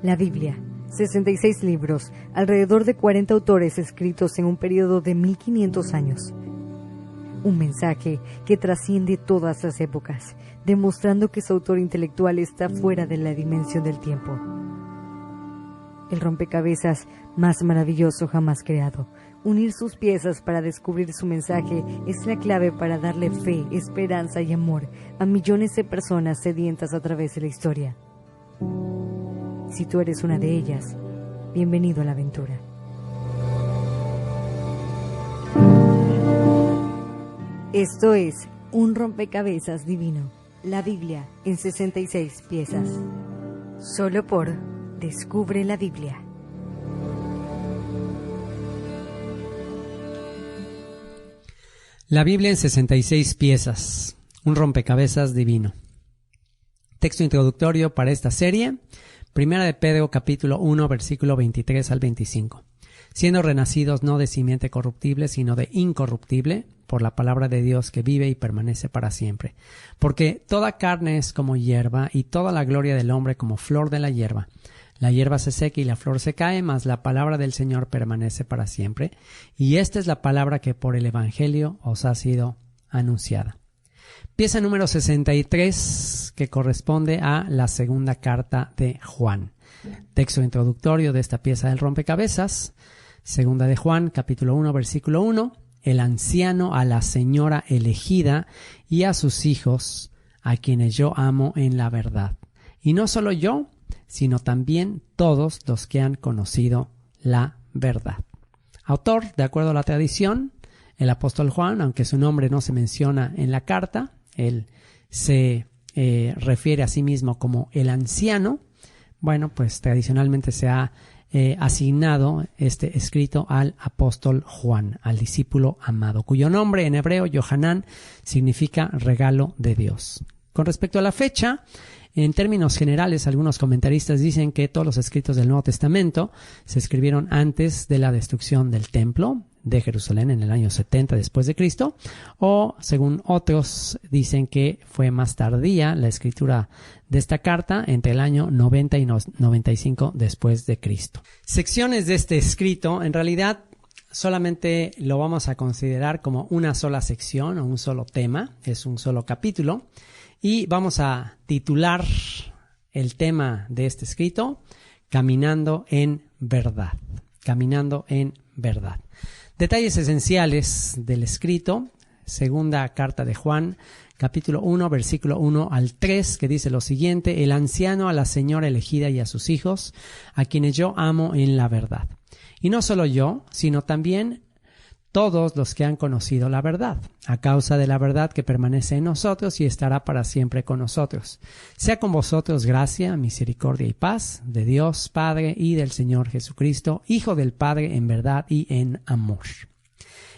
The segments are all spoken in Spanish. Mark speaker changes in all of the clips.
Speaker 1: La Biblia, 66 libros, alrededor de 40 autores escritos en un periodo de 1500 años. Un mensaje que trasciende todas las épocas, demostrando que su autor intelectual está fuera de la dimensión del tiempo. El rompecabezas más maravilloso jamás creado. Unir sus piezas para descubrir su mensaje es la clave para darle fe, esperanza y amor a millones de personas sedientas a través de la historia. Si tú eres una de ellas, bienvenido a la aventura. Esto es un rompecabezas divino, la Biblia en 66 piezas. Solo por Descubre la Biblia.
Speaker 2: La Biblia en 66 piezas, un rompecabezas divino. Texto introductorio para esta serie, Primera de Pedro capítulo 1, versículo 23 al 25. Siendo renacidos no de simiente corruptible, sino de incorruptible, por la palabra de Dios que vive y permanece para siempre. Porque toda carne es como hierba, y toda la gloria del hombre como flor de la hierba. La hierba se seca y la flor se cae, mas la palabra del Señor permanece para siempre. Y esta es la palabra que por el Evangelio os ha sido anunciada. Pieza número 63, que corresponde a la segunda carta de Juan. Texto introductorio de esta pieza del rompecabezas. Segunda de Juan, capítulo 1, versículo 1. El anciano a la señora elegida y a sus hijos, a quienes yo amo en la verdad. Y no solo yo, sino también todos los que han conocido la verdad. Autor, de acuerdo a la tradición, el apóstol Juan, aunque su nombre no se menciona en la carta, él se refiere a sí mismo como el anciano. Bueno, pues tradicionalmente se ha asignado este escrito al apóstol Juan, al discípulo amado, cuyo nombre en hebreo, Yohanan, significa regalo de Dios. Con respecto a la fecha, en términos generales, algunos comentaristas dicen que todos los escritos del Nuevo Testamento se escribieron antes de la destrucción del templo de Jerusalén en el año 70 después de Cristo, o según otros dicen que fue más tardía la escritura de esta carta entre el año 90 y 95 después de Cristo. Secciones de este escrito, en realidad solamente lo vamos a considerar como una sola sección o un solo tema, es un solo capítulo, y vamos a titular el tema de este escrito, Caminando en Verdad. Caminando en Verdad. Detalles esenciales del escrito, segunda carta de Juan, capítulo 1, versículo 1 al 3, que dice lo siguiente: el anciano a la señora elegida y a sus hijos, a quienes yo amo en la verdad. Y no solo yo, sino también todos los que han conocido la verdad, a causa de la verdad que permanece en nosotros y estará para siempre con nosotros. Sea con vosotros gracia, misericordia y paz de Dios Padre y del Señor Jesucristo, Hijo del Padre en verdad y en amor.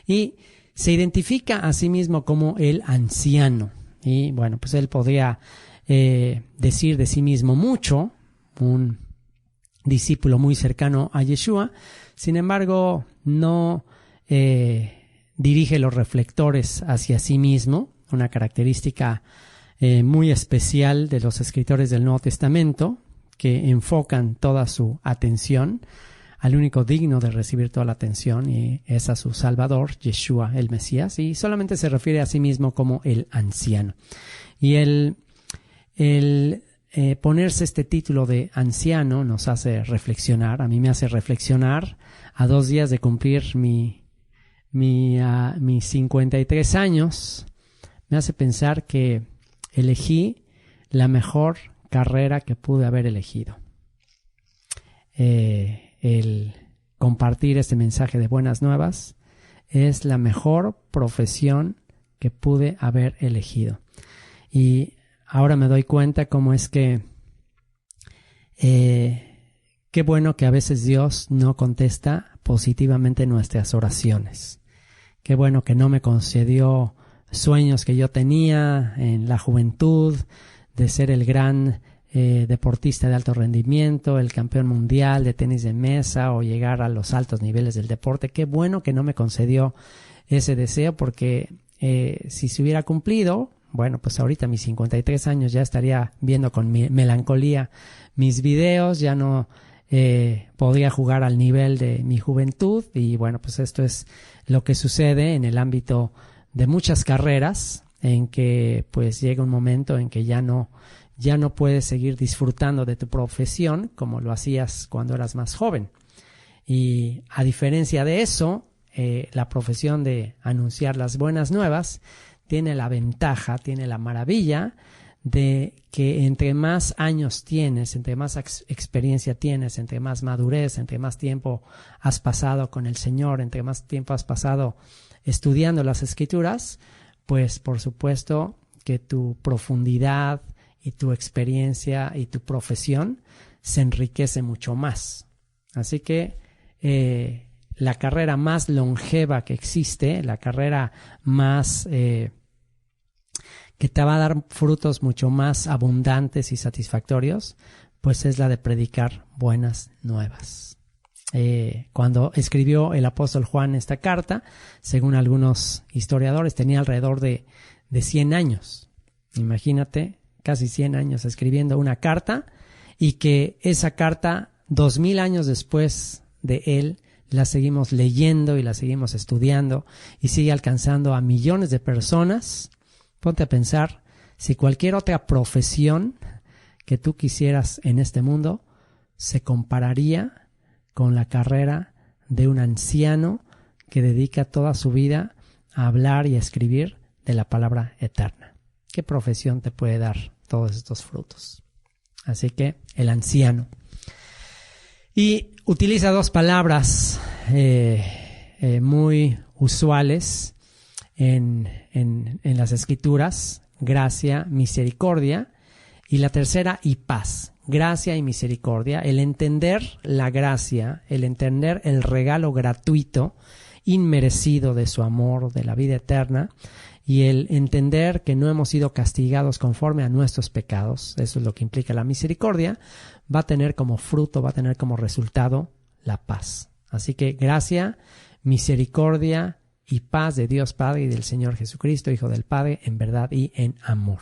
Speaker 2: Y se identifica a sí mismo como el anciano. Y bueno, pues él podría decir de sí mismo mucho, un discípulo muy cercano a Yeshua. Sin embargo, no dirige los reflectores hacia sí mismo, una característica muy especial de los escritores del Nuevo Testamento, que enfocan toda su atención al único digno de recibir toda la atención, y es a su Salvador, Yeshua, el Mesías, y solamente se refiere a sí mismo como el anciano. Y el ponerse este título de anciano nos hace reflexionar, a mí me hace reflexionar a 2 días de cumplir mis 53 años, me hace pensar que elegí la mejor carrera que pude haber elegido. El compartir este mensaje de buenas nuevas es la mejor profesión que pude haber elegido. Y ahora me doy cuenta cómo es que qué bueno que a veces Dios no contesta positivamente nuestras oraciones. Qué bueno que no me concedió sueños que yo tenía en la juventud, de ser el gran deportista de alto rendimiento, el campeón mundial de tenis de mesa o llegar a los altos niveles del deporte. Qué bueno que no me concedió ese deseo, porque si se hubiera cumplido, bueno, pues ahorita a mis 53 años ya estaría viendo con melancolía mis videos, ya no podría jugar al nivel de mi juventud. Y bueno, pues esto es lo que sucede en el ámbito de muchas carreras, en que pues llega un momento en que ya no puedes seguir disfrutando de tu profesión como lo hacías cuando eras más joven. Y a diferencia de eso, la profesión de anunciar las buenas nuevas tiene la ventaja, tiene la maravilla de que entre más años tienes, entre más experiencia tienes, entre más madurez, entre más tiempo has pasado con el Señor, entre más tiempo has pasado estudiando las Escrituras, pues por supuesto que tu profundidad y tu experiencia y tu profesión se enriquece mucho más. Así que la carrera más longeva que existe, la carrera más que te va a dar frutos mucho más abundantes y satisfactorios, pues es la de predicar buenas nuevas. Cuando escribió el apóstol Juan esta carta, según algunos historiadores, tenía alrededor de 100 años. Imagínate, casi 100 años escribiendo una carta, y que esa carta, 2000 años después de él, la seguimos leyendo y la seguimos estudiando y sigue alcanzando a millones de personas. Ponte a pensar si cualquier otra profesión que tú quisieras en este mundo se compararía con la carrera de un anciano que dedica toda su vida a hablar y a escribir de la palabra eterna. ¿Qué profesión te puede dar todos estos frutos? Así que el anciano. Y utiliza dos palabras muy usuales en las Escrituras: gracia, misericordia, y la tercera, y paz. Gracia y misericordia, el entender la gracia, el entender el regalo gratuito, inmerecido de su amor, de la vida eterna, y el entender que no hemos sido castigados conforme a nuestros pecados. Eso es lo que implica la misericordia. Va a tener como fruto, va a tener como resultado la paz. Así que gracia, misericordia y paz de Dios Padre y del Señor Jesucristo, Hijo del Padre, en verdad y en amor.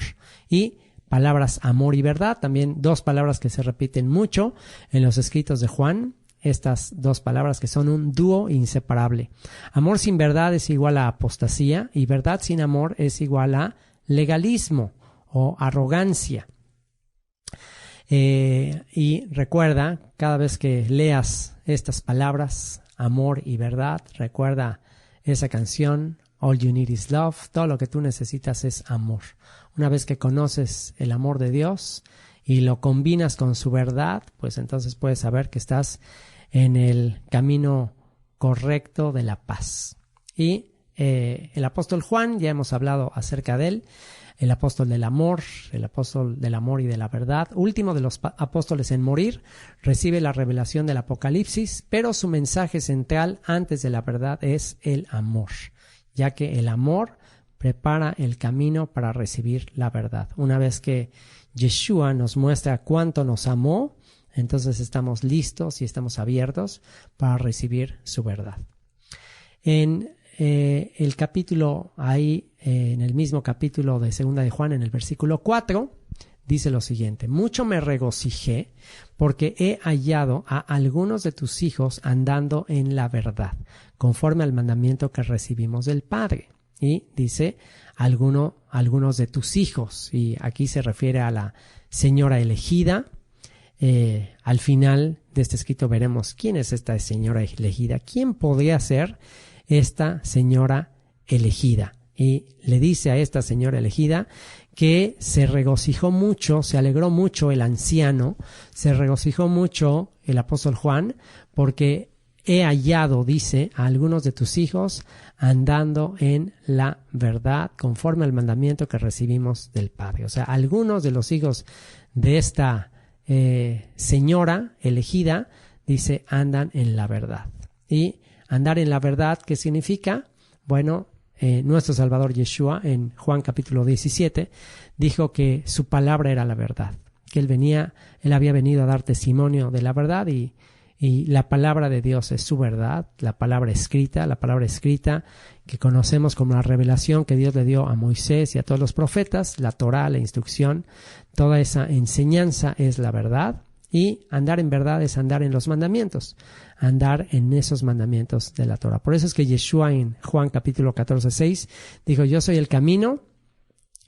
Speaker 2: Y palabras amor y verdad, también dos palabras que se repiten mucho en los escritos de Juan. Estas dos palabras que son un dúo inseparable. Amor sin verdad es igual a apostasía, y verdad sin amor es igual a legalismo o arrogancia. Y recuerda, cada vez que leas estas palabras, amor y verdad, recuerda esa canción, All You Need Is Love. Todo lo que tú necesitas es amor. Una vez que conoces el amor de Dios y lo combinas con su verdad, pues entonces puedes saber que estás en el camino correcto de la paz. Y el apóstol Juan, ya hemos hablado acerca de él, el apóstol del amor y de la verdad, último de los apóstoles en morir, recibe la revelación del Apocalipsis, pero su mensaje central antes de la verdad es el amor, ya que el amor prepara el camino para recibir la verdad. Una vez que Yeshua nos muestra cuánto nos amó, entonces estamos listos y estamos abiertos para recibir su verdad. En el capítulo, en el mismo capítulo de 2 de Juan, en el versículo 4, dice lo siguiente: mucho me regocijé porque he hallado a algunos de tus hijos andando en la verdad, conforme al mandamiento que recibimos del Padre. Y dice algunos de tus hijos, y aquí se refiere a la señora elegida. Al final de este escrito veremos quién es esta señora elegida, quién podría ser esta señora elegida. Y le dice a esta señora elegida que se regocijó mucho, se alegró mucho el anciano, se regocijó mucho el apóstol Juan, porque he hallado, dice, a algunos de tus hijos andando en la verdad, conforme al mandamiento que recibimos del Padre. O sea, algunos de los hijos de esta señora elegida, dice, andan en la verdad. Y andar en la verdad, ¿qué significa? Bueno, nuestro Salvador Yeshua, en Juan capítulo 17, dijo que su palabra era la verdad, que él había venido a dar testimonio de la verdad, y Y la palabra de Dios es su verdad, la palabra escrita que conocemos como la revelación que Dios le dio a Moisés y a todos los profetas, la Torá, la instrucción, toda esa enseñanza es la verdad. Y andar en verdad es andar en los mandamientos, andar en esos mandamientos de la Torá. Por eso es que Yeshua en Juan capítulo 14:6 dijo: yo soy el camino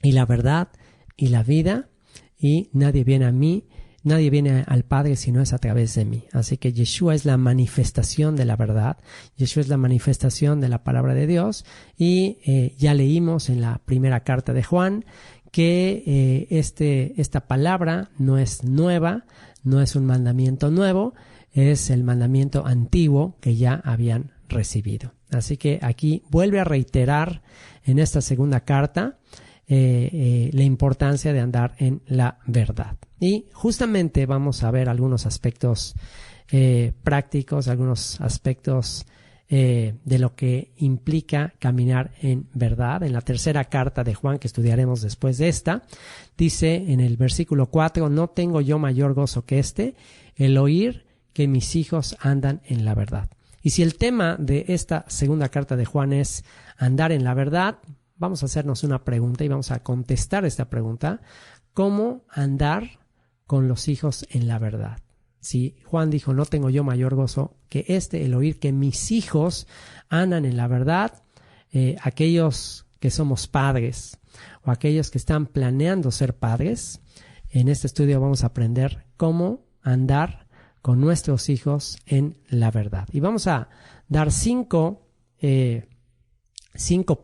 Speaker 2: y la verdad y la vida, y nadie viene al Padre si no es a través de mí. Así que Yeshua es la manifestación de la verdad, Yeshua es la manifestación de la palabra de Dios, y ya leímos en la primera carta de Juan que esta palabra no es nueva, no es un mandamiento nuevo, es el mandamiento antiguo que ya habían recibido. Así que aquí vuelve a reiterar en esta segunda carta la importancia de andar en la verdad. Y justamente vamos a ver algunos aspectos prácticos, algunos aspectos de lo que implica caminar en verdad. En la tercera carta de Juan, que estudiaremos después de esta, dice en el versículo 4: no tengo yo mayor gozo que el oír que mis hijos andan en la verdad. Y si el tema de esta segunda carta de Juan es andar en la verdad, vamos a hacernos una pregunta y vamos a contestar esta pregunta: ¿cómo andar con los hijos en la verdad? Si Juan dijo: no tengo yo mayor gozo que el oír que mis hijos andan en la verdad, aquellos que somos padres o aquellos que están planeando ser padres, en este estudio vamos a aprender cómo andar con nuestros hijos en la verdad. Y vamos a dar 5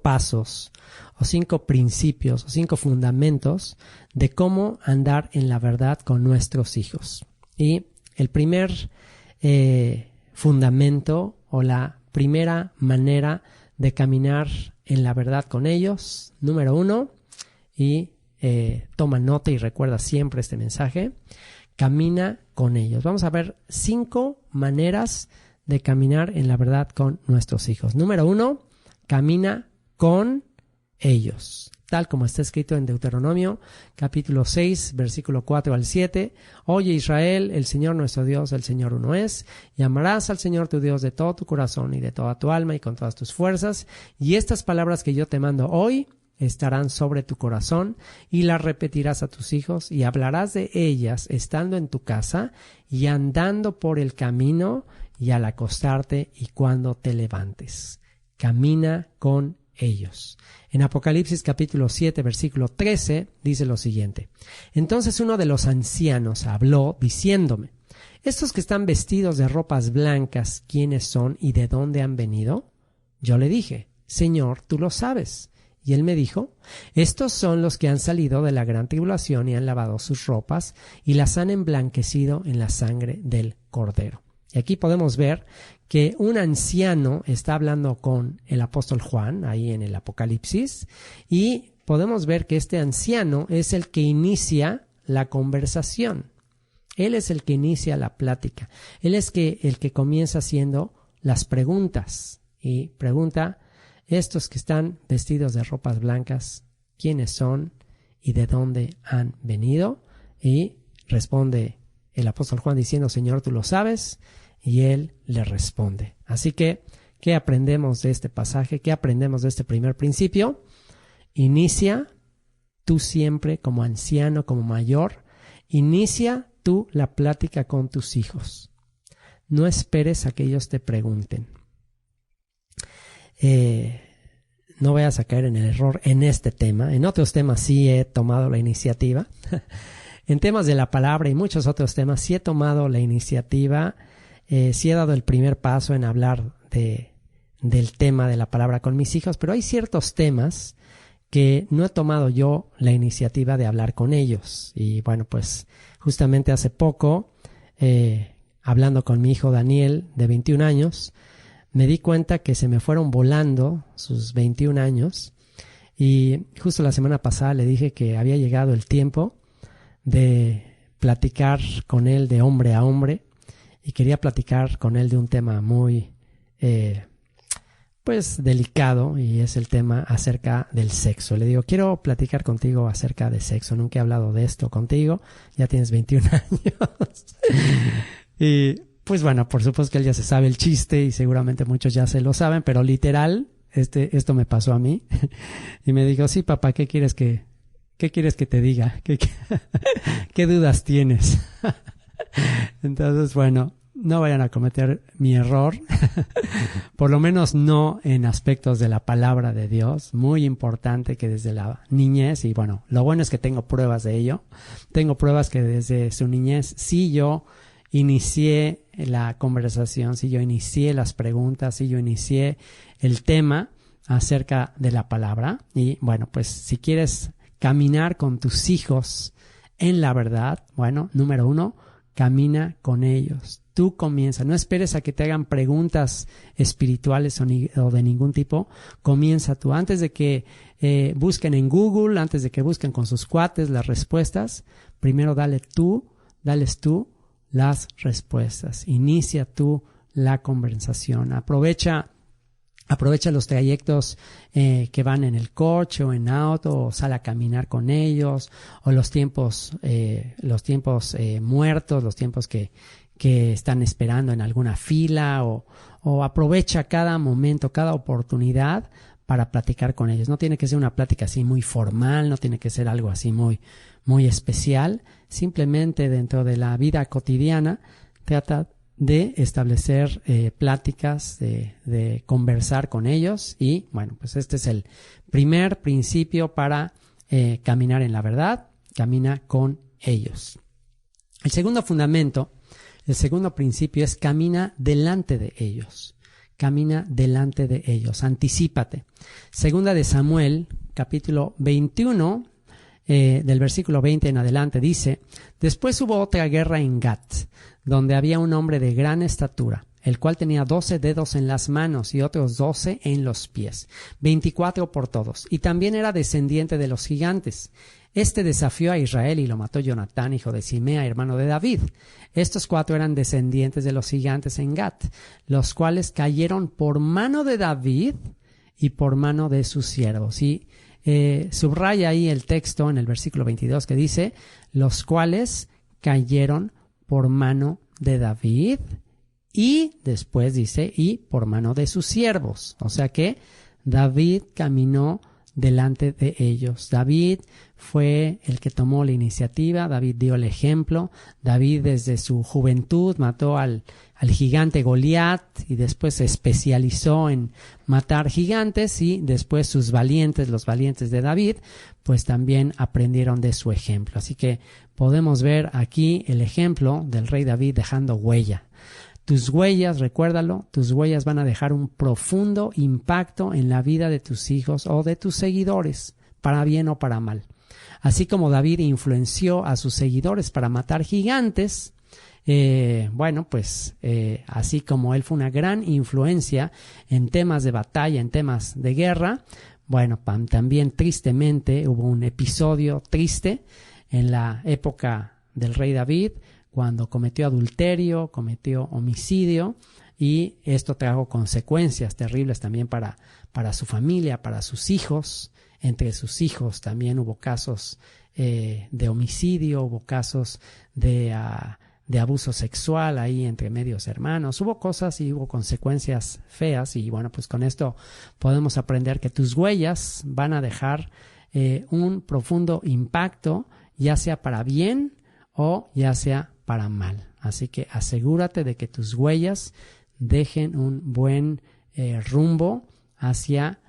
Speaker 2: pasos o 5 principios o 5 fundamentos de cómo andar en la verdad con nuestros hijos. Y el primer fundamento o la primera manera de caminar en la verdad con ellos, número 1, y toma nota y recuerda siempre este mensaje: camina con ellos. Vamos a ver 5 maneras de caminar en la verdad con nuestros hijos. Número 1, camina con ellos. Tal como está escrito en Deuteronomio, capítulo 6, versículo 4 al 7. Oye Israel, el Señor nuestro Dios, el Señor uno es, y amarás al Señor tu Dios de todo tu corazón y de toda tu alma y con todas tus fuerzas. Y estas palabras que yo te mando hoy estarán sobre tu corazón, y las repetirás a tus hijos, y hablarás de ellas estando en tu casa y andando por el camino y al acostarte y cuando te levantes. Camina con ellos. En Apocalipsis capítulo 7 versículo 13 dice lo siguiente: entonces uno de los ancianos habló diciéndome: estos que están vestidos de ropas blancas, ¿quiénes son y de dónde han venido? Yo le dije: Señor, tú lo sabes. Y él me dijo: estos son los que han salido de la gran tribulación y han lavado sus ropas y las han emblanquecido en la sangre del Cordero. Y aquí podemos ver que un anciano está hablando con el apóstol Juan, ahí en el Apocalipsis, y podemos ver que este anciano es el que inicia la conversación. Él es el que inicia la plática. Él es el que comienza haciendo las preguntas. Y pregunta: estos que están vestidos de ropas blancas, ¿quiénes son y de dónde han venido? Y responde el apóstol Juan diciendo: Señor, tú lo sabes. Y él le responde. Así que, ¿qué aprendemos de este pasaje? ¿Qué aprendemos de este primer principio? Inicia tú siempre como anciano, como mayor, inicia tú la plática con tus hijos. No esperes a que ellos te pregunten. No vayas a caer en el error en este tema. En otros temas sí he tomado la iniciativa. En temas de la palabra y muchos otros temas sí he tomado la iniciativa. Sí he dado el primer paso en hablar del tema de la palabra con mis hijos, pero hay ciertos temas que no he tomado yo la iniciativa de hablar con ellos. Y bueno, pues justamente hace poco, hablando con mi hijo Daniel, de 21 años, me di cuenta que se me fueron volando sus 21 años, y justo la semana pasada le dije que había llegado el tiempo de platicar con él de hombre a hombre, y quería platicar con él de un tema muy pues delicado, y es el tema acerca del sexo. Le digo: quiero platicar contigo acerca de sexo, nunca he hablado de esto contigo, ya tienes 21 años. Y Pues bueno, por supuesto que él ya se sabe el chiste y seguramente muchos ya se lo saben, pero literal, esto me pasó a mí. Y me dijo, sí, papá, ¿qué quieres que te diga? ¿Qué dudas tienes? Entonces, bueno, no vayan a cometer mi error, por lo menos no en aspectos de la palabra de Dios. Muy importante que desde la niñez, y bueno, lo bueno es que tengo pruebas de ello, tengo pruebas que desde su niñez sí yo inicié la conversación, sí yo inicié las preguntas, sí yo inicié el tema acerca de la palabra. Y bueno, pues si quieres caminar con tus hijos en la verdad, bueno, número 1, camina con ellos. Tú comienza, no esperes a que te hagan preguntas espirituales o de ningún tipo. Comienza tú. Antes de que busquen en Google, antes de que busquen con sus cuates las respuestas, primero dales tú las respuestas. Inicia tú la conversación. Aprovecha los trayectos que van en el coche o en auto, o sal a caminar con ellos, o los tiempos muertos, los tiempos que están esperando en alguna fila, o aprovecha cada momento, cada oportunidad para platicar con ellos. No tiene que ser una plática así muy formal, no tiene que ser algo así muy, muy especial. Simplemente dentro de la vida cotidiana trata de establecer pláticas, de conversar con ellos. Y bueno, pues este es el primer principio para caminar en la verdad. Camina con ellos. El segundo fundamento, el segundo principio es camina delante de ellos. Camina delante de ellos. Anticípate. Segunda de Samuel, capítulo 21, del versículo 20 en adelante, dice: Después hubo otra guerra en Gat, donde había un hombre de gran estatura, el cual tenía 12 dedos en las manos y otros 12 en los pies, 24 por todos, y también era descendiente de los gigantes. Este desafió a Israel y lo mató Jonatán, hijo de Simea, hermano de David. Estos 4 eran descendientes de los gigantes en Gat, los cuales cayeron por mano de David y por mano de sus siervos. Y subraya ahí el texto en el versículo 22 que dice: los cuales cayeron por mano de David, y después dice, y por mano de sus siervos. O sea que David caminó delante de ellos. David fue el que tomó la iniciativa, David dio el ejemplo. David desde su juventud mató al gigante Goliat y después se especializó en matar gigantes, y después sus valientes, los valientes de David, pues también aprendieron de su ejemplo. Así que podemos ver aquí el ejemplo del rey David dejando huella. Tus huellas, recuérdalo, tus huellas van a dejar un profundo impacto en la vida de tus hijos o de tus seguidores, para bien o para mal. Así como David influenció a sus seguidores para matar gigantes, así como él fue una gran influencia en temas de batalla, en temas de guerra, bueno, también tristemente hubo un episodio triste en la época del rey David, cuando cometió adulterio, cometió homicidio, y esto trajo consecuencias terribles también para su familia, para sus hijos. Entre sus hijos también hubo casos de homicidio, hubo casos de abuso sexual ahí entre medios hermanos. Hubo cosas y hubo consecuencias feas, y bueno, pues con esto podemos aprender que tus huellas van a dejar un profundo impacto, ya sea para bien o ya sea para mal. Así que asegúrate de que tus huellas dejen un buen rumbo hacia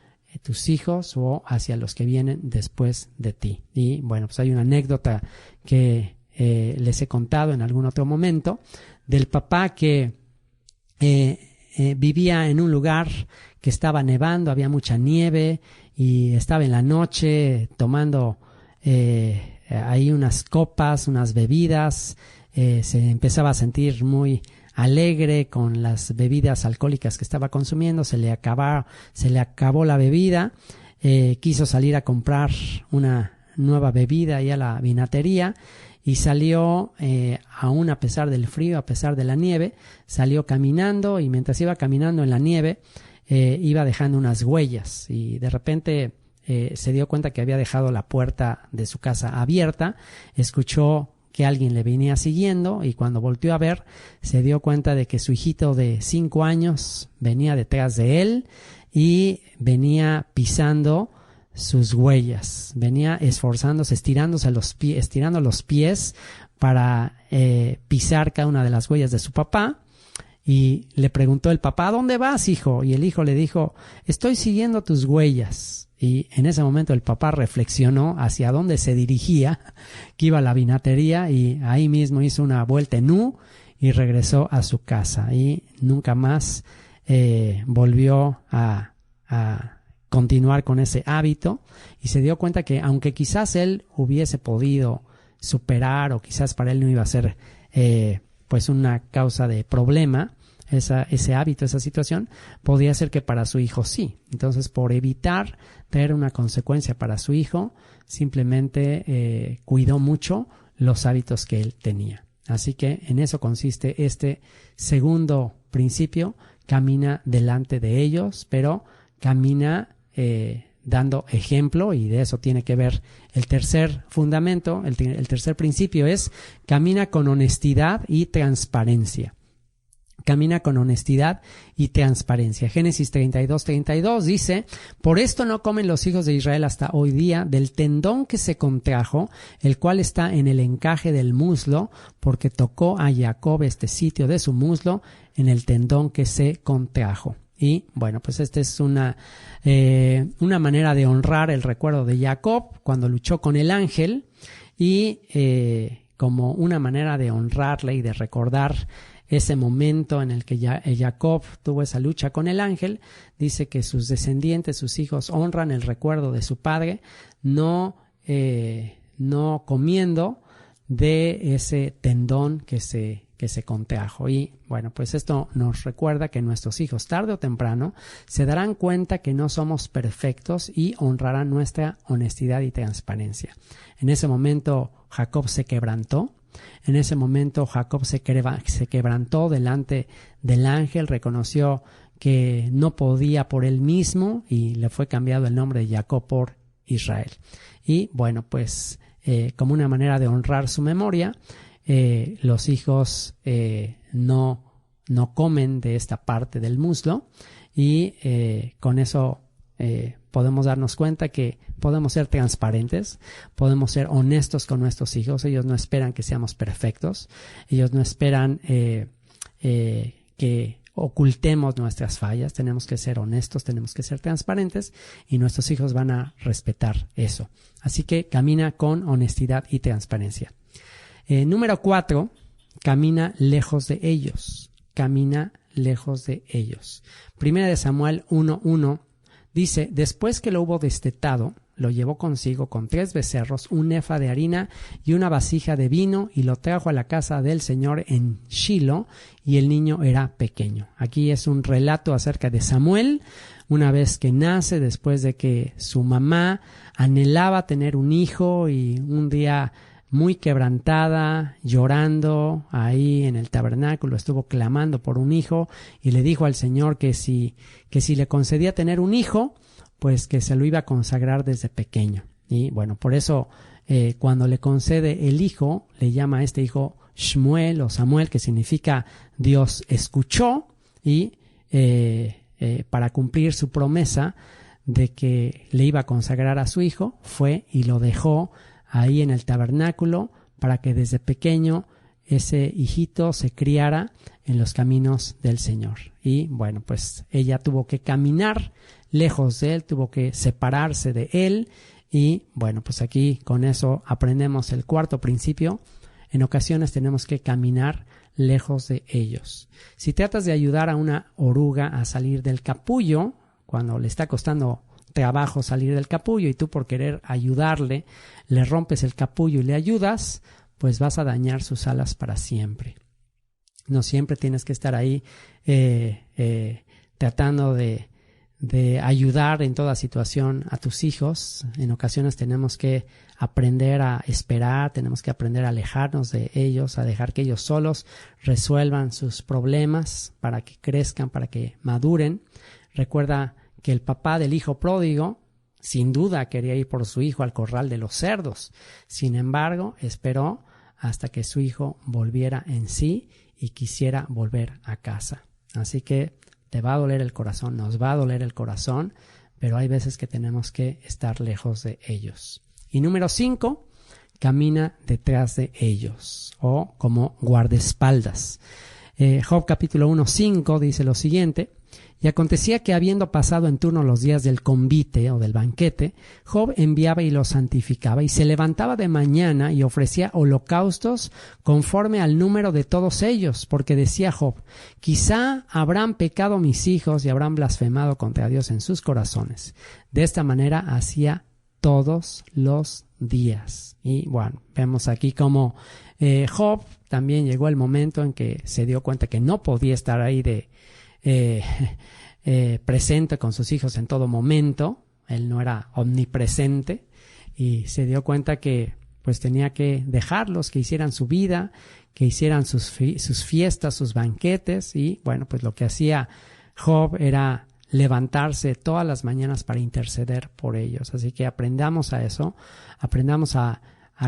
Speaker 2: tus hijos o hacia los que vienen después de ti. Y bueno, pues hay una anécdota que les he contado en algún otro momento del papá que vivía en un lugar que estaba nevando, había mucha nieve, y estaba en la noche tomando ahí unas copas, unas bebidas. Se empezaba a sentir muy alegre con las bebidas alcohólicas que estaba consumiendo. Se le acabó la bebida. Quiso salir a comprar una nueva bebida ahí a la vinatería, y salió, aún a pesar del frío, a pesar de la nieve, salió caminando, y mientras iba caminando en la nieve, iba dejando unas huellas, y de repente se dio cuenta que había dejado la puerta de su casa abierta. Escuchó que alguien le venía siguiendo, y cuando volteó a ver se dio cuenta de que su hijito de 5 años venía detrás de él y venía pisando sus huellas, venía esforzándose, estirando los pies para pisar cada una de las huellas de su papá. Y le preguntó el papá: ¿a dónde vas, hijo? Y el hijo le dijo: estoy siguiendo tus huellas. Y en ese momento el papá reflexionó hacia dónde se dirigía, que iba a la vinatería, y ahí mismo hizo una vuelta en U y regresó a su casa. Y nunca más volvió a continuar con ese hábito, y se dio cuenta que aunque quizás él hubiese podido superar, o quizás para él no iba a ser pues una causa de problema, ese hábito, esa situación, podía ser que para su hijo sí. Entonces, por evitar tener una consecuencia para su hijo, simplemente cuidó mucho los hábitos que él tenía. Así que en eso consiste este segundo principio: camina delante de ellos, pero camina dando ejemplo, y de eso tiene que ver el tercer fundamento. El tercer principio es: camina con honestidad y transparencia. Camina con honestidad y transparencia. Génesis 32:32 dice: por esto no comen los hijos de Israel hasta hoy día del tendón que se contrajo, el cual está en el encaje del muslo, porque tocó a Jacob este sitio de su muslo en el tendón que se contrajo. Y bueno, pues esta es una manera de honrar el recuerdo de Jacob cuando luchó con el ángel, y como una manera de honrarle y de recordar ese momento en el que Jacob tuvo esa lucha con el ángel, dice que sus descendientes, sus hijos, honran el recuerdo de su padre, no comiendo de ese tendón que se contrajo. Y bueno, pues esto nos recuerda que nuestros hijos, tarde o temprano, se darán cuenta que no somos perfectos y honrarán nuestra honestidad y transparencia. En ese momento Jacob se quebrantó. En ese momento Jacob se quebrantó delante del ángel, reconoció que no podía por él mismo, y le fue cambiado el nombre de Jacob por Israel. Y bueno, pues como una manera de honrar su memoria, los hijos no comen de esta parte del muslo, y con eso podemos darnos cuenta que podemos ser transparentes, podemos ser honestos con nuestros hijos. Ellos no esperan que seamos perfectos, ellos no esperan que ocultemos nuestras fallas. Tenemos que ser honestos, tenemos que ser transparentes, y nuestros hijos van a respetar eso. Así que camina con honestidad y transparencia. Número 4, camina lejos de ellos. Camina lejos de ellos. Primera de Samuel 1:1 dice: después que lo hubo destetado, lo llevó consigo con 3 becerros, un efa de harina y una vasija de vino, y lo trajo a la casa del Señor en Shilo, y el niño era pequeño. Aquí es un relato acerca de Samuel, una vez que nace, después de que su mamá anhelaba tener un hijo, y un día muy quebrantada, llorando ahí en el tabernáculo, estuvo clamando por un hijo, y le dijo al Señor que si le concedía tener un hijo, pues que se lo iba a consagrar desde pequeño. Y bueno, por eso cuando le concede el hijo, le llama a este hijo Shmuel o Samuel, que significa Dios escuchó, y para cumplir su promesa de que le iba a consagrar a su hijo, fue y lo dejó ahí en el tabernáculo para que desde pequeño ese hijito se criara en los caminos del Señor. Y bueno, pues ella tuvo que caminar lejos de él, tuvo que separarse de él, y bueno, pues aquí con eso aprendemos el cuarto principio. En ocasiones tenemos que caminar lejos de ellos. Si tratas de ayudar a una oruga a salir del capullo, cuando le está costando trabajo salir del capullo, y tú por querer ayudarle le rompes el capullo y le ayudas, pues vas a dañar sus alas para siempre. No siempre tienes que estar ahí tratando de ayudar en toda situación a tus hijos. En ocasiones tenemos que aprender a esperar, tenemos que aprender a alejarnos de ellos, a dejar que ellos solos resuelvan sus problemas para que crezcan, para que maduren. Recuerda que el papá del hijo pródigo sin duda quería ir por su hijo al corral de los cerdos. Sin embargo, esperó hasta que su hijo volviera en sí y quisiera volver a casa. Así que te va a doler el corazón, nos va a doler el corazón, pero hay veces que tenemos que estar lejos de ellos. Y número 5, camina detrás de ellos o como guardaespaldas. Job capítulo 1:5 dice lo siguiente: y acontecía que habiendo pasado en turno los días del convite o del banquete, Job enviaba y los santificaba y se levantaba de mañana y ofrecía holocaustos conforme al número de todos ellos, porque decía Job: quizá habrán pecado mis hijos y habrán blasfemado contra Dios en sus corazones. De esta manera hacía todos los días. Y bueno, vemos aquí como Job también llegó el momento en que se dio cuenta que no podía estar ahí presente con sus hijos en todo momento. Él no era omnipresente y se dio cuenta que pues tenía que dejarlos, que hicieran su vida, que hicieran sus fiestas, sus banquetes. Y bueno, pues lo que hacía Job era levantarse todas las mañanas para interceder por ellos. Así que aprendamos a eso, aprendamos a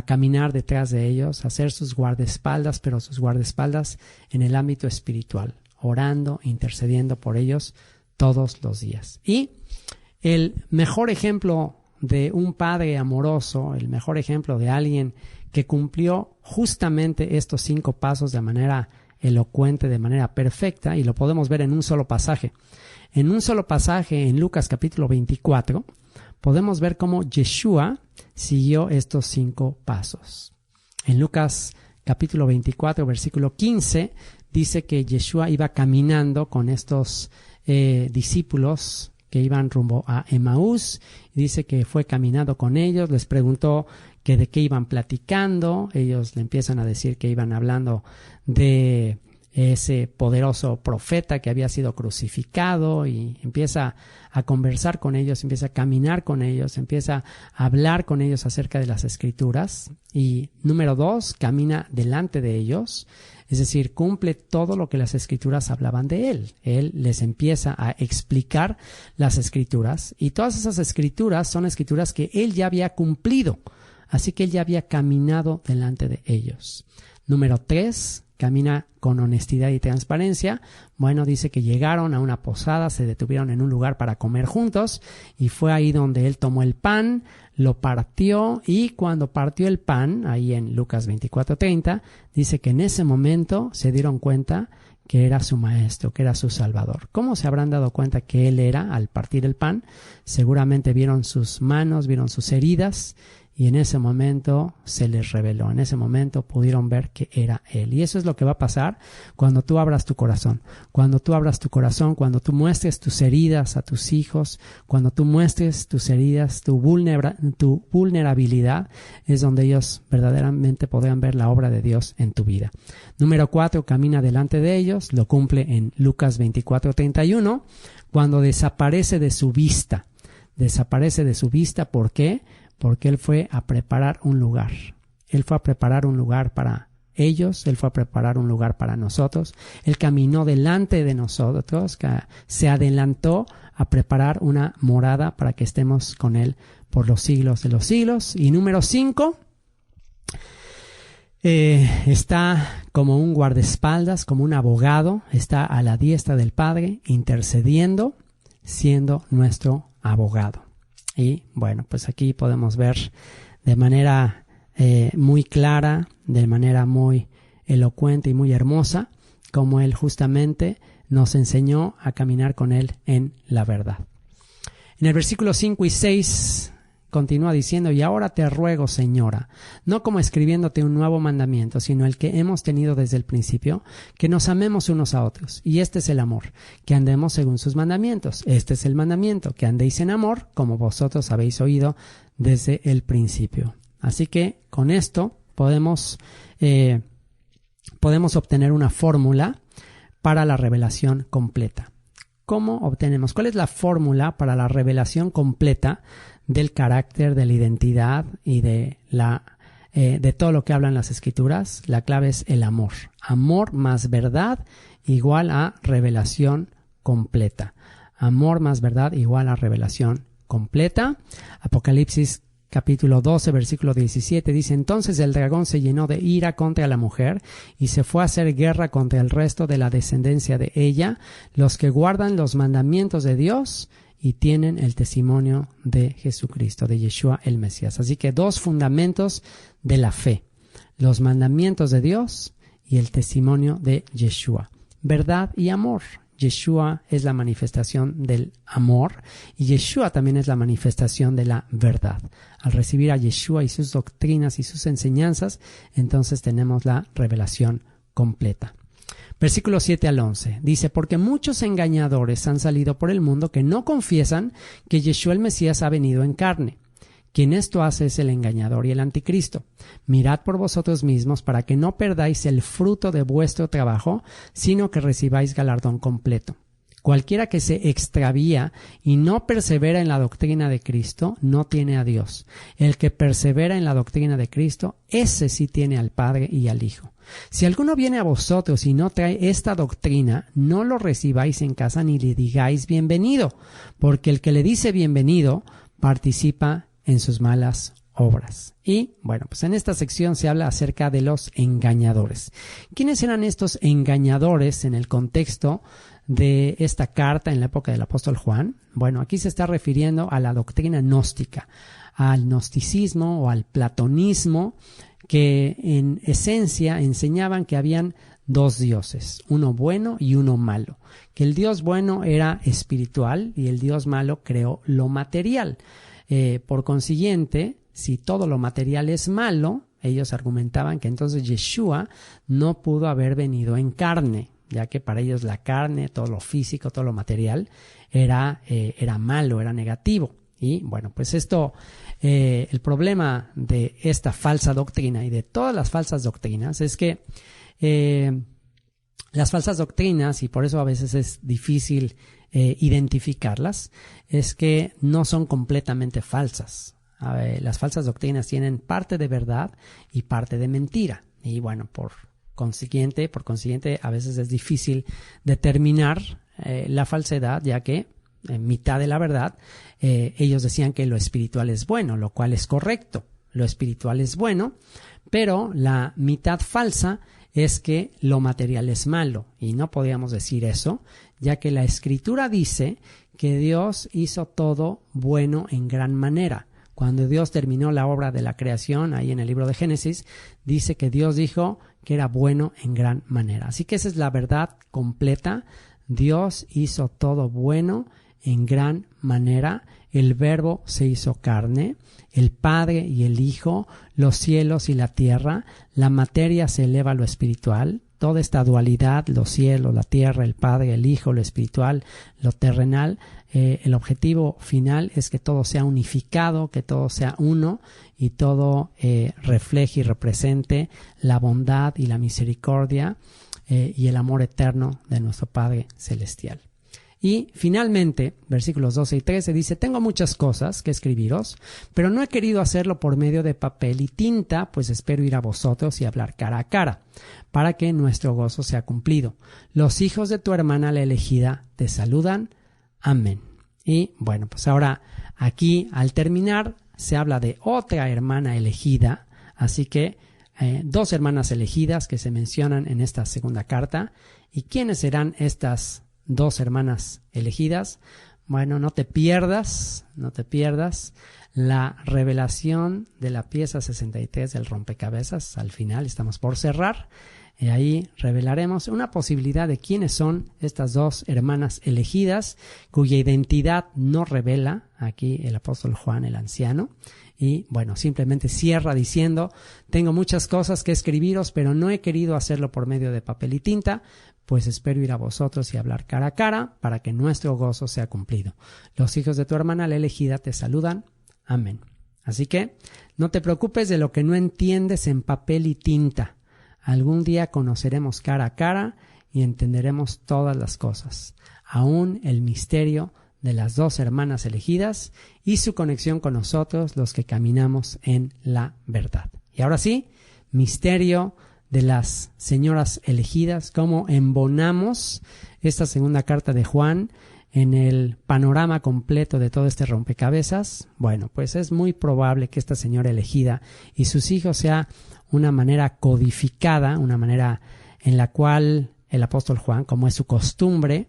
Speaker 2: caminar detrás de ellos, a ser sus guardaespaldas, pero sus guardaespaldas en el ámbito espiritual, orando, intercediendo por ellos todos los días. Y el mejor ejemplo de un padre amoroso, el mejor ejemplo de alguien que cumplió justamente estos 5 pasos de manera elocuente, de manera perfecta, y lo podemos ver en un solo pasaje. En un solo pasaje en Lucas capítulo 24 podemos ver cómo Yeshua siguió estos 5 pasos. En Lucas capítulo 24 versículo 15 dice que Yeshua iba caminando con estos discípulos que iban rumbo a Emaús. Dice que fue caminando con ellos, les preguntó que de qué iban platicando. Ellos le empiezan a decir que iban hablando de ese poderoso profeta que había sido crucificado, y empieza a conversar con ellos, empieza a caminar con ellos, empieza a hablar con ellos acerca de las Escrituras. Y número 2, camina delante de ellos, es decir, cumple todo lo que las Escrituras hablaban de él. Él les empieza a explicar las Escrituras, y todas esas Escrituras son Escrituras que él ya había cumplido, así que él ya había caminado delante de ellos. Número 3, camina con honestidad y transparencia. Bueno, dice que llegaron a una posada, se detuvieron en un lugar para comer juntos, y fue ahí donde él tomó el pan, lo partió, y cuando partió el pan, ahí en Lucas 24:30, dice que en ese momento se dieron cuenta que era su maestro, que era su salvador. ¿Cómo se habrán dado cuenta que él era al partir el pan? Seguramente vieron sus manos, vieron sus heridas, y en ese momento se les reveló, en ese momento pudieron ver que era él. Y eso es lo que va a pasar cuando tú abras tu corazón. Cuando tú abras tu corazón, cuando tú muestres tus heridas a tus hijos, cuando tú muestres tus heridas, tu vulnerabilidad, es donde ellos verdaderamente podrán ver la obra de Dios en tu vida. Número 4, camina delante de ellos, lo cumple en Lucas 24:31, cuando desaparece de su vista. Desaparece de su vista, ¿por qué? Porque él fue a preparar un lugar. Él fue a preparar un lugar para ellos, él fue a preparar un lugar para nosotros. Él caminó delante de nosotros, que se adelantó a preparar una morada para que estemos con él por los siglos de los siglos. Y número 5, está como un guardaespaldas, como un abogado, está a la diestra del Padre, intercediendo, siendo nuestro abogado. Y bueno, pues aquí podemos ver de manera muy clara, de manera muy elocuente y muy hermosa, cómo él justamente nos enseñó a caminar con él en la verdad. En el versículo 5 y 6 continúa diciendo: y ahora te ruego, Señora, no como escribiéndote un nuevo mandamiento, sino el que hemos tenido desde el principio, que nos amemos unos a otros. Y este es el amor, que andemos según sus mandamientos. Este es el mandamiento, que andéis en amor, como vosotros habéis oído desde el principio. Así que con esto podemos obtener una fórmula para la revelación completa. ¿Cómo obtenemos? ¿Cuál es la fórmula para la revelación completa del carácter, de la identidad y de todo lo que hablan las Escrituras? La clave es el amor. Amor más verdad igual a revelación completa. Amor más verdad igual a revelación completa. Apocalipsis capítulo 12, versículo 17, dice: entonces el dragón se llenó de ira contra la mujer y se fue a hacer guerra contra el resto de la descendencia de ella, los que guardan los mandamientos de Dios y tienen el testimonio de Jesucristo, de Yeshua el Mesías. Así que dos fundamentos de la fe: los mandamientos de Dios y el testimonio de Yeshua. Verdad y amor. Yeshua es la manifestación del amor y Yeshua también es la manifestación de la verdad. Al recibir a Yeshua y sus doctrinas y sus enseñanzas, entonces tenemos la revelación completa. Versículos 7 al 11 dice: porque muchos engañadores han salido por el mundo que no confiesan que Yeshua el Mesías ha venido en carne. Quien esto hace es el engañador y el anticristo. Mirad por vosotros mismos para que no perdáis el fruto de vuestro trabajo, sino que recibáis galardón completo. Cualquiera que se extravía y no persevera en la doctrina de Cristo, no tiene a Dios. El que persevera en la doctrina de Cristo, ese sí tiene al Padre y al Hijo. Si alguno viene a vosotros y no trae esta doctrina, no lo recibáis en casa ni le digáis bienvenido, porque el que le dice bienvenido participa en sus malas obras. Y bueno, pues en esta sección se habla acerca de los engañadores. ¿Quiénes eran estos engañadores en el contexto de esta carta en la época del apóstol Juan? Bueno, aquí se está refiriendo a la doctrina gnóstica, al gnosticismo o al platonismo, que en esencia enseñaban que habían dos dioses, uno bueno y uno malo, que el Dios bueno era espiritual y el Dios malo creó lo material. Por consiguiente, si todo lo material es malo, ellos argumentaban que entonces Yeshua no pudo haber venido en carne, ya que para ellos la carne, todo lo físico, todo lo material era malo, era negativo. Y bueno, pues esto, el problema de esta falsa doctrina y de todas las falsas doctrinas es que las falsas doctrinas, y por eso a veces es difícil identificarlas, es que no son completamente falsas. Las falsas doctrinas tienen parte de verdad y parte de mentira. Y bueno, por consiguiente, a veces es difícil determinar la falsedad, ya que en mitad de la verdad ellos decían que lo espiritual es bueno, lo cual es correcto. Lo espiritual es bueno, pero la mitad falsa es que lo material es malo, y no podíamos decir eso, ya que la Escritura dice que Dios hizo todo bueno en gran manera. Cuando Dios terminó la obra de la creación, ahí en el libro de Génesis, dice que Dios dijo que era bueno en gran manera. Así que esa es la verdad completa. Dios hizo todo bueno en gran manera. El Verbo se hizo carne, el Padre y el Hijo, los cielos y la tierra, la materia se eleva a lo espiritual, toda esta dualidad, los cielos, la tierra, el Padre, el Hijo, lo espiritual, lo terrenal, el objetivo final es que todo sea unificado, que todo sea uno y todo refleje y represente la bondad y la misericordia y el amor eterno de nuestro Padre Celestial. Y finalmente, versículos 12 y 13 dice: tengo muchas cosas que escribiros, pero no he querido hacerlo por medio de papel y tinta, pues espero ir a vosotros y hablar cara a cara, para que nuestro gozo sea cumplido. Los hijos de tu hermana la elegida te saludan. Amén. Y bueno, pues ahora aquí al terminar se habla de otra hermana elegida, así que dos hermanas elegidas que se mencionan en esta segunda carta. ¿Y quiénes serán estas dos hermanas elegidas? Bueno, no te pierdas la revelación de la pieza 63 del rompecabezas. Al final estamos por cerrar. Y ahí revelaremos una posibilidad de quiénes son estas dos hermanas elegidas, cuya identidad no revela aquí el apóstol Juan el anciano. Y bueno, simplemente cierra diciendo: tengo muchas cosas que escribiros, pero no he querido hacerlo por medio de papel y tinta, pues espero ir a vosotros y hablar cara a cara, para que nuestro gozo sea cumplido. Los hijos de tu hermana la elegida te saludan. Amén. Así que no te preocupes de lo que no entiendes en papel y tinta. Algún día conoceremos cara a cara y entenderemos todas las cosas, aún el misterio de las dos hermanas elegidas y su conexión con nosotros, los que caminamos en la verdad. Y ahora sí, misterio de las señoras elegidas, cómo embonamos esta segunda carta de Juan en el panorama completo de todo este rompecabezas, bueno, pues es muy probable que esta señora elegida y sus hijos sea una manera codificada, una manera en la cual el apóstol Juan, como es su costumbre,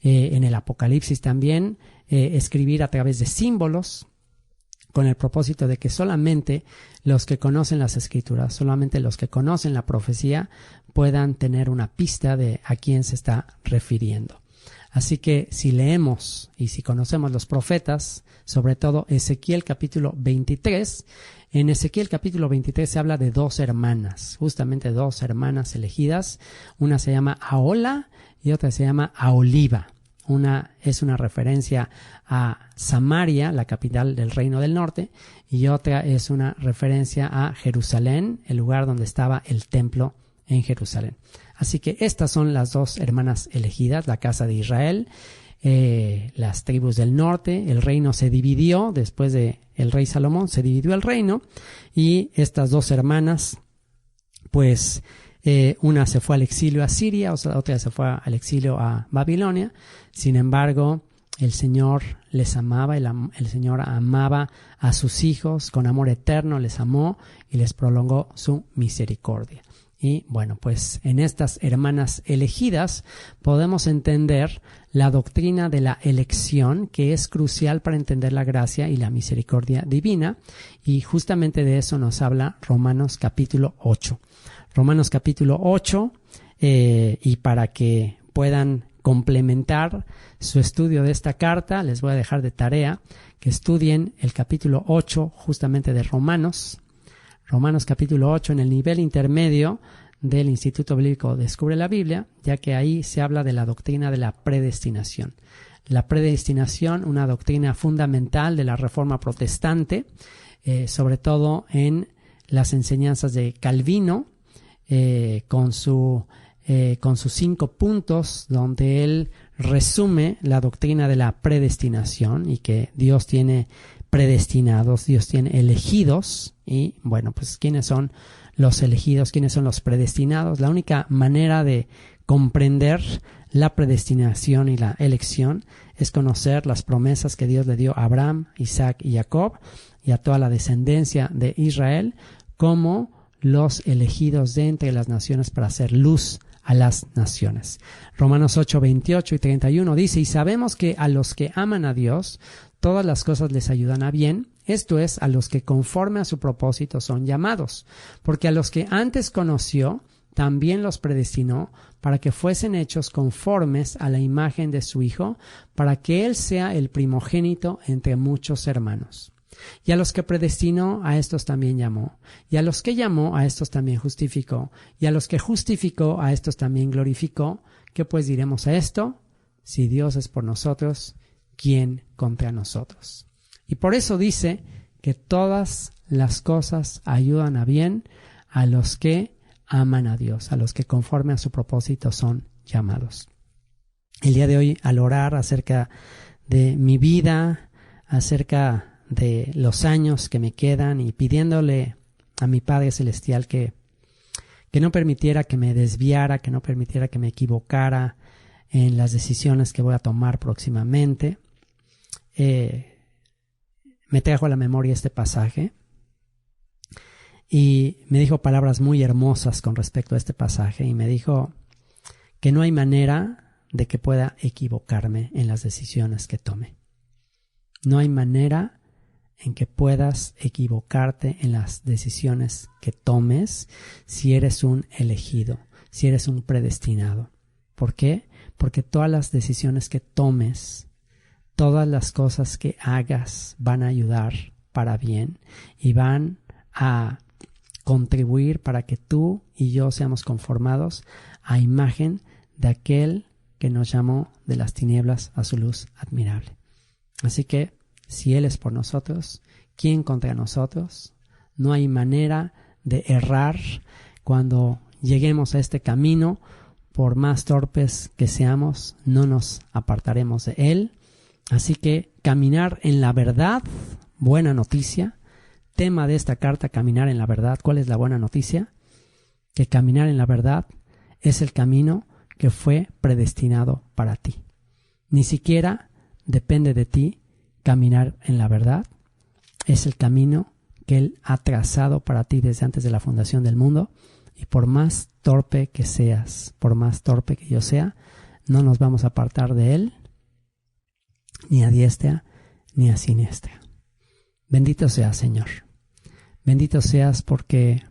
Speaker 2: en el Apocalipsis también, escribir a través de símbolos, con el propósito de que solamente los que conocen las Escrituras, solamente los que conocen la profecía, puedan tener una pista de a quién se está refiriendo. Así que si leemos y si conocemos los profetas, sobre todo Ezequiel capítulo 23, en Ezequiel capítulo 23 se habla de dos hermanas, justamente dos hermanas elegidas. Una se llama Ahola y otra se llama Aholiba. Una es una referencia a Samaria, la capital del Reino del Norte, y otra es una referencia a Jerusalén, el lugar donde estaba el templo en Jerusalén. Así que estas son las dos hermanas elegidas, la casa de Israel, las tribus del norte. El reino se dividió después de el rey Salomón, se dividió el reino, y estas dos hermanas, pues una se fue al exilio a Siria, otra se fue al exilio a Babilonia. Sin embargo, el Señor les amaba, el Señor amaba a sus hijos con amor eterno, les amó y les prolongó su misericordia. Y bueno, pues en estas hermanas elegidas podemos entender la doctrina de la elección, que es crucial para entender la gracia y la misericordia divina, y justamente de eso nos habla Romanos capítulo 8. Romanos capítulo 8, y para que puedan complementar su estudio de esta carta, les voy a dejar de tarea que estudien el capítulo 8 justamente de Romanos capítulo 8 en el nivel intermedio del Instituto Bíblico Descubre la Biblia, ya que ahí se habla de la doctrina de la predestinación. La predestinación, una doctrina fundamental de la Reforma Protestante, sobre todo en las enseñanzas de Calvino, con sus 5 puntos, donde él resume la doctrina de la predestinación y que Dios tiene predestinados, Dios tiene elegidos. Y bueno, pues ¿quiénes son los elegidos? ¿Quiénes son los predestinados? La única manera de comprender la predestinación y la elección es conocer las promesas que Dios le dio a Abraham, Isaac y Jacob y a toda la descendencia de Israel como los elegidos de entre las naciones para hacer luz a las naciones. Romanos 8, 28 y 31 dice: y sabemos que a los que aman a Dios, todas las cosas les ayudan a bien, esto es, a los que conforme a su propósito son llamados, porque a los que antes conoció, también los predestinó para que fuesen hechos conformes a la imagen de su Hijo, para que Él sea el primogénito entre muchos hermanos. Y a los que predestinó, a estos también llamó. Y a los que llamó, a estos también justificó. Y a los que justificó, a estos también glorificó. ¿Qué pues diremos a esto? Si Dios es por nosotros, ¿quién contra nosotros? Y por eso dice que todas las cosas ayudan a bien a los que aman a Dios, a los que conforme a su propósito son llamados. El día de hoy, al orar acerca de mi vida, acerca de los años que me quedan y pidiéndole a mi Padre Celestial que no permitiera que me desviara, que no permitiera que me equivocara en las decisiones que voy a tomar próximamente, me trajo a la memoria este pasaje y me dijo palabras muy hermosas con respecto a este pasaje, y me dijo que no hay manera de que pueda equivocarme en las decisiones que tome. No hay manera en que puedas equivocarte en las decisiones que tomes si eres un elegido, si eres un predestinado. ¿Por qué? Porque todas las decisiones que tomes, todas las cosas que hagas van a ayudar para bien y van a contribuir para que tú y yo seamos conformados a imagen de aquel que nos llamó de las tinieblas a su luz admirable. Así que, si Él es por nosotros, ¿quién contra nosotros? No hay manera de errar cuando lleguemos a este camino. Por más torpes que seamos, no nos apartaremos de Él. Así que caminar en la verdad, buena noticia. Tema de esta carta, caminar en la verdad. ¿Cuál es la buena noticia? Que caminar en la verdad es el camino que fue predestinado para ti. Ni siquiera depende de ti caminar en la verdad. Es el camino que Él ha trazado para ti desde antes de la fundación del mundo. Y por más torpe que seas, por más torpe que yo sea, no nos vamos a apartar de Él, ni a diestra, ni a siniestra. Bendito seas, Señor. Bendito seas porque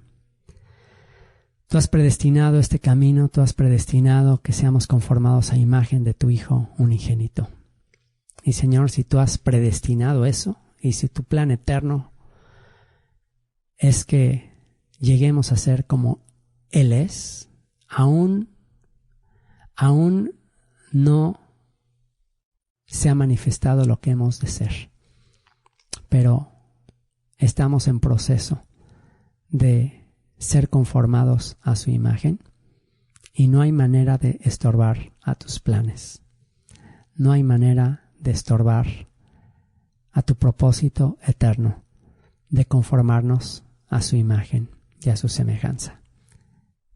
Speaker 2: Tú has predestinado este camino, Tú has predestinado que seamos conformados a imagen de tu Hijo unigénito. Y Señor, si Tú has predestinado eso, y si tu plan eterno es que lleguemos a ser como Él es, aún no se ha manifestado lo que hemos de ser. Pero estamos en proceso de ser conformados a su imagen y no hay manera de estorbar a tus planes. No hay manera de estorbar a tu propósito eterno de conformarnos a su imagen y a su semejanza.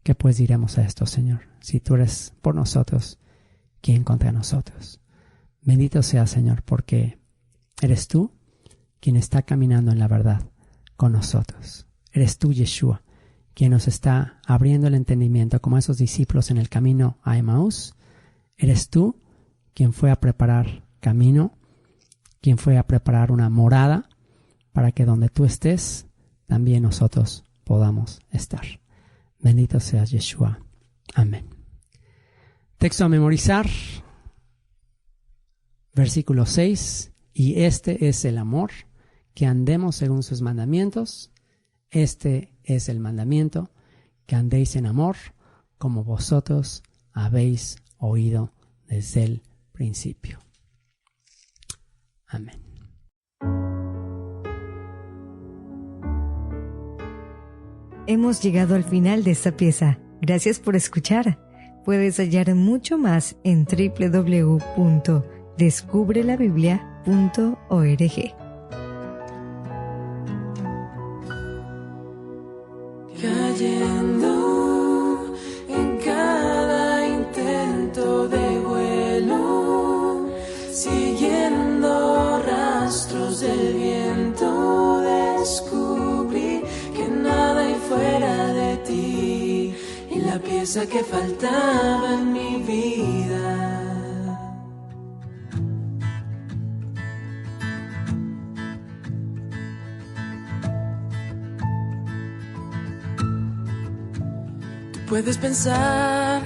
Speaker 2: ¿Qué pues diremos a esto, Señor? Si Tú eres por nosotros, ¿quién contra nosotros? Bendito sea, Señor, porque eres Tú quien está caminando en la verdad con nosotros. Eres Tú, Yeshua, quien nos está abriendo el entendimiento como esos discípulos en el camino a Emaús. Eres Tú quien fue a preparar camino, quien fue a preparar una morada para que donde Tú estés, también nosotros podamos estar. Bendito seas, Yeshua. Amén. Texto a memorizar. Versículo 6. Y este es el amor, que andemos según sus mandamientos. Este es el mandamiento, que andéis en amor, como vosotros habéis oído desde el principio. Amén.
Speaker 1: Hemos llegado al final de esta pieza. Gracias por escuchar. Puedes hallar mucho más en www.descubrelabiblia.org.
Speaker 3: Cayendo en cada intento de vuelo, siguiendo rastros del viento, descubrí que nada hay fuera de ti y la pieza que faltaba en mi vida. Puedes pensar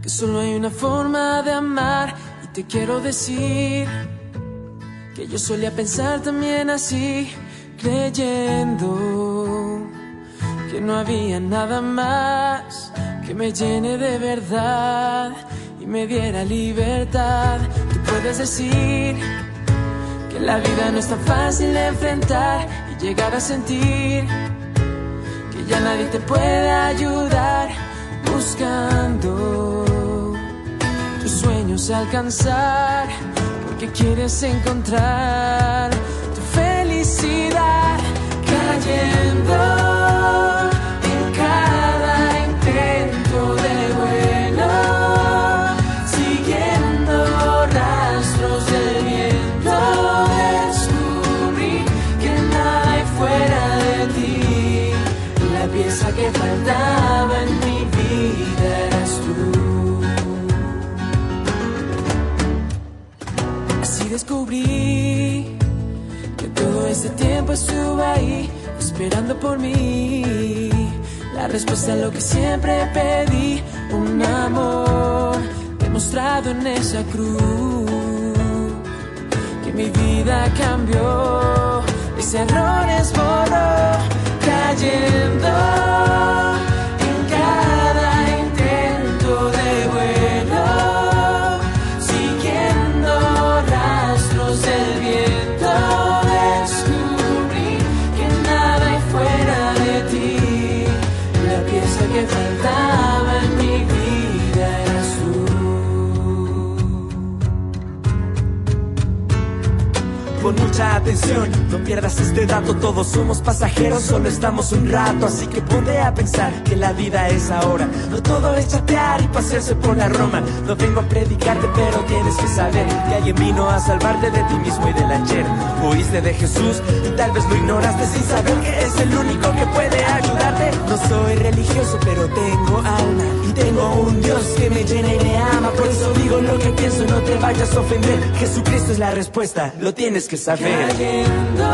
Speaker 3: que solo hay una forma de amar y te quiero decir que yo solía pensar también así, creyendo que no había nada más que me llene de verdad y me diera libertad. Tú puedes decir que la vida no es tan fácil de enfrentar y llegar a sentir ya nadie te puede ayudar, buscando tus sueños alcanzar, porque quieres encontrar tu felicidad cayendo en cada intento de vuelo, siguiendo rastros del viento, descubrí que nada hay fuera de ti. La pieza que faltaba en mi vida eras tú. Así descubrí que todo este tiempo estuvo ahí, esperando por mí. La respuesta a lo que siempre pedí, un amor demostrado en esa cruz, que mi vida cambió, mis errores borró. Cayendo en cada intento de vuelo, siguiendo rastros del viento, descubrí que nada hay fuera de ti. La pieza que faltaba en mi vida eras tú. Por muchas mucha atención, no pierdas este dato. Todos somos pasajeros, solo estamos un rato. Así que ponte a pensar que la vida es ahora. No todo es chatear y pasearse por la Roma. No vengo a predicarte, pero tienes que saber que alguien vino a salvarte de ti mismo y del ayer. Oíste de Jesús y tal vez lo ignoraste sin saber que es el único que puede ayudarte. No soy religioso, pero tengo alma y tengo un Dios que me llena y me ama. Por eso digo lo que pienso, no te vayas a ofender. Jesucristo es la respuesta, lo tienes que saber. Cayendo